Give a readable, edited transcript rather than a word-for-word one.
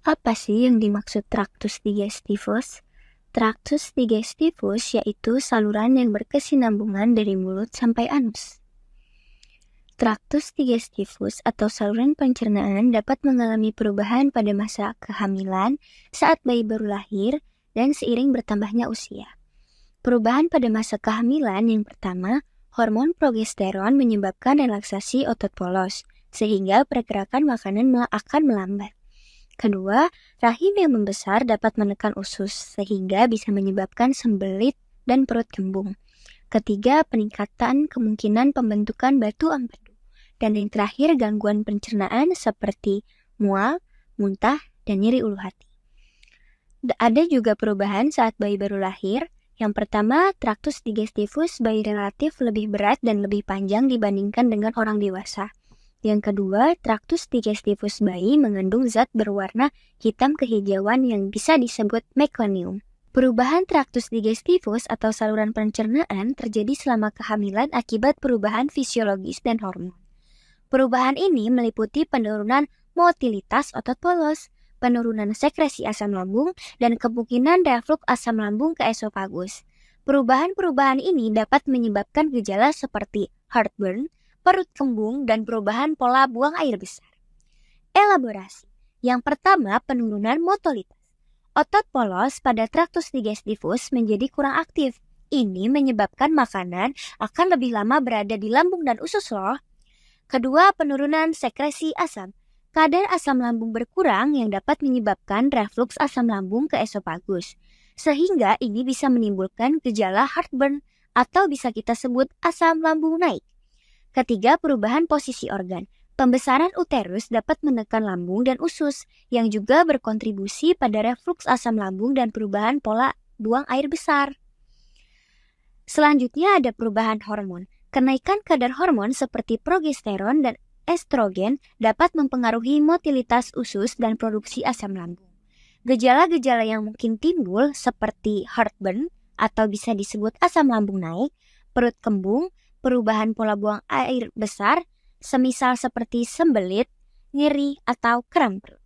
Apa sih yang dimaksud traktus digestivus? Traktus digestivus yaitu saluran yang berkesinambungan dari mulut sampai anus. Traktus digestivus atau saluran pencernaan dapat mengalami perubahan pada masa kehamilan, saat bayi baru lahir, dan seiring bertambahnya usia. Perubahan pada masa kehamilan yang pertama, hormon progesteron menyebabkan relaksasi otot polos, sehingga pergerakan makanan akan melambat. Kedua, rahim yang membesar dapat menekan usus, sehingga bisa menyebabkan sembelit dan perut kembung. Ketiga, peningkatan kemungkinan pembentukan batu empedu. Dan yang terakhir, gangguan pencernaan seperti mual, muntah, dan nyeri ulu hati. Ada juga perubahan saat bayi baru lahir. Yang pertama, traktus digestivus bayi relatif lebih berat dan lebih panjang dibandingkan dengan orang dewasa. Yang kedua, traktus digestivus bayi mengandung zat berwarna hitam kehijauan yang bisa disebut meconium. Perubahan traktus digestivus atau saluran pencernaan terjadi selama kehamilan akibat perubahan fisiologis dan hormon. Perubahan ini meliputi penurunan motilitas otot polos, penurunan sekresi asam lambung, dan kemungkinan reflux asam lambung ke esofagus. Perubahan-perubahan ini dapat menyebabkan gejala seperti heartburn, perut kembung, dan perubahan pola buang air besar. Elaborasi. Yang pertama, penurunan motilitas. Otot polos pada traktus digestivus menjadi kurang aktif. Ini menyebabkan makanan akan lebih lama berada di lambung dan usus loh. Kedua, penurunan sekresi asam. Kadar asam lambung berkurang yang dapat menyebabkan reflux asam lambung ke esofagus. Sehingga ini bisa menimbulkan gejala heartburn atau bisa kita sebut asam lambung naik. Ketiga, perubahan posisi organ. Pembesaran uterus dapat menekan lambung dan usus yang juga berkontribusi pada reflux asam lambung dan perubahan pola buang air besar. Selanjutnya ada perubahan hormon. Kenaikan kadar hormon seperti progesteron dan estrogen dapat mempengaruhi motilitas usus dan produksi asam lambung. Gejala-gejala yang mungkin timbul seperti heartburn atau bisa disebut asam lambung naik, perut kembung, perubahan pola buang air besar, semisal seperti sembelit, nyeri, atau kram perut.